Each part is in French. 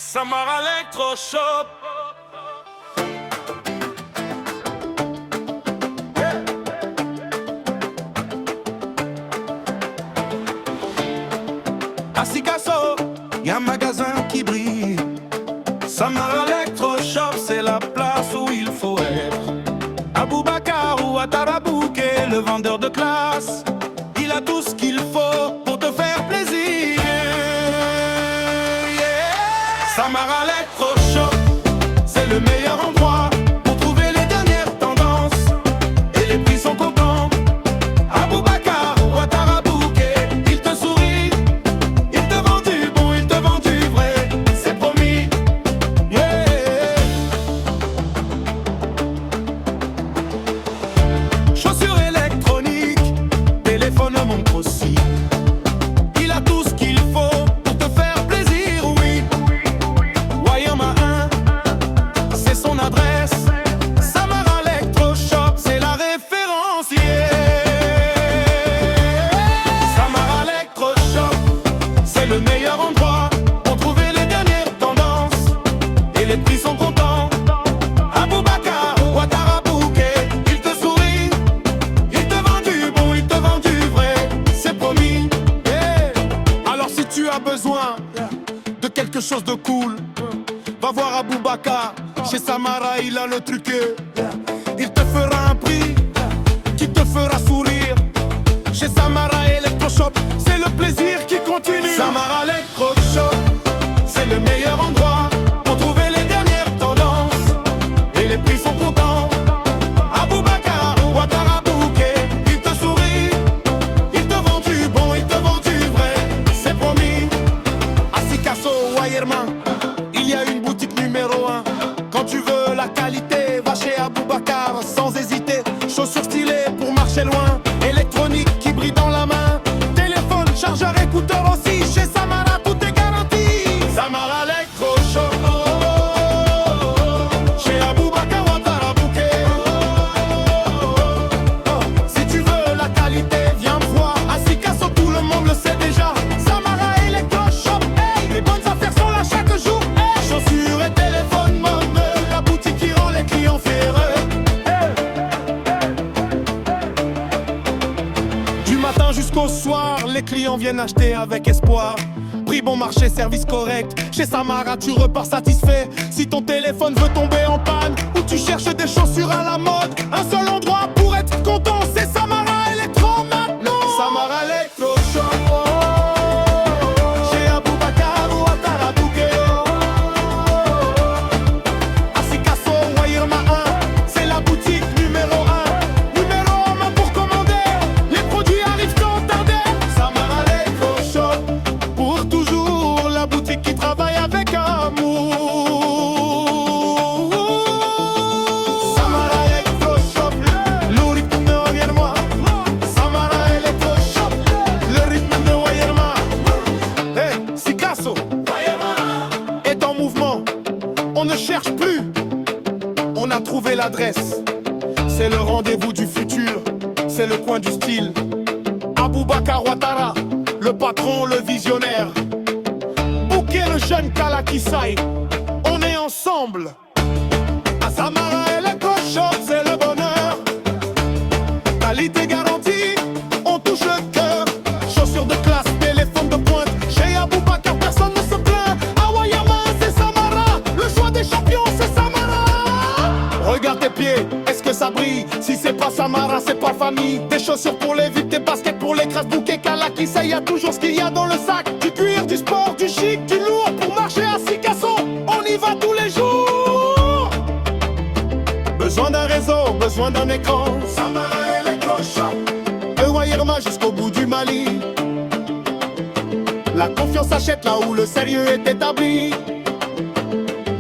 Samara Electroshop. À Sikasso, y a un magasin qui brille. Samara Electroshop, c'est la place où il faut être. À Boubacar ou à Tarabouké, le vendeur de classe, il a tout ce qu'il faut pour te faire plaisir. Samara Electroshop, c'est le meilleur endroit pour trouver les dernières tendances. Et les prix sont contents. À Boubacar ou à Tarabouké, il te sourit, il te vend du bon, il te vend du vrai, c'est promis. Chaussures électroniques, téléphone, montre aussi. Il a tout ce qu'il faut pour te faire plaisir, oui. Wayama 1, c'est son adresse. Samara Electroshop, c'est la référence, Samara Electroshop, c'est le meilleur endroit pour trouver les dernières tendances. Et les prix sont contents. À Boubacar ou à Tarabouké, il te sourit, il te vend du bon, il te vend du vrai, c'est promis. Alors si tu as besoin de quelque chose de cool, va voir à Boubacar. Chez Samara, il a le truc. Il te fera un prix qui te fera sourire. Chez Samara Electroshop, c'est le plaisir qui continue. Samara Electroshop, c'est le meilleur endroit pour trouver les dernières tendances. Et les prix sont contents. À Boubacar ou à Tarabouké, il te sourit, il te vend du bon, il te vend du vrai, c'est promis. À Sikasso, Wayerman, il y a une boutique numéro 1. Quand tu veux la qualité, va chez Aboubacar sans hésiter. Chaussures stylées pour marcher loin, électronique qui brille dans la main, téléphone, chargeur, écouteur aussi. Chez Samara, tout est garanti. Samara Electroshop, chez Aboubacar ou à Tarabouké. Si tu veux la qualité, viens me voir. À Sikasso, tout le monde le sait déjà. Samara Electroshop, hey, les bonnes affaires sont là chaque jour. Hey. Chaussures et téléphone, mode, la boutique qui rend les clients fiers. Du matin jusqu'au soir, les clients viennent acheter avec espoir. Prix bon marché, service correct. Chez Samara, tu repars satisfait. Si ton téléphone veut tomber en panne ou tu cherches des chaussures à la mode, un seul endroit pour être content, c'est Samara Electro maintenant. Samara Electroshop, chez Aboubacar ou à Tarabouké. À Sikasso, Wayerma 1, c'est la boutique numéro 1. Numéro 1 pour commander, les produits arrivent sans tarder. Samara Electroshop, pour toujours la boutique qui travaille avec amour. Samara Electroshop, le rythme de Wayerma. Samara Electroshop, le rythme de Wayerma. Hey, Sikasso est en mouvement. On ne cherche plus, on a trouvé l'adresse. C'est le rendez-vous du futur, c'est le coin du style. Aboubacar Ouattara, le patron, le visionnaire. Bouquet, le jeune Kalakisai, on est ensemble. À Samara Electroshop, c'est le bonheur. Qualité garantie, on touche le cœur. Chaussures de classe, téléphone de pointe. Chez Aboubacar, personne ne se plaint. À Wayama, c'est Samara, le choix des champions, c'est Samara. Regarde tes pieds, est-ce que ça brille? Si c'est pas Samara, c'est pas famille. Des chaussures pour les vides, des baskets pour les crasses, bouquet, Kalakisai, y a toujours ce qu'il y a dans le sac. Du cuir, du sport, du chic, du lourd. Pour marcher à Sikasso, on y va tous les jours. Besoin d'un réseau, besoin d'un écran. Samara Electroshop, de Wayerma jusqu'au bout du Mali. La confiance achète là où le sérieux est établi.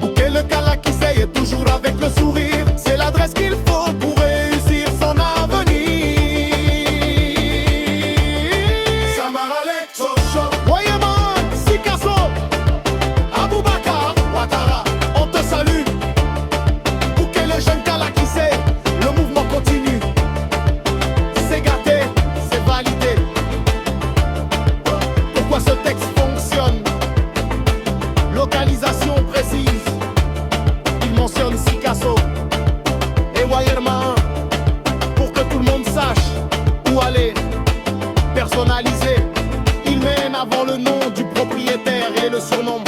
Bouquet, le Kalakisai est toujours avec le sourire. C'est l'adresse qu'il faut pour réussir son avenir. Samara Electroshop, Wayerma, Sikasso, Aboubacar Ouattara, on te salue. Bouquet, le jeune Kalakisai, le mouvement continue. C'est gâté, c'est validé. Pourquoi ce texte fonctionne? Localisation information précise. Il mentionne Sikasso et Wayerma 1 pour que tout le monde sache où aller. Personnalisé, il mène avant le nom du propriétaire et le surnom.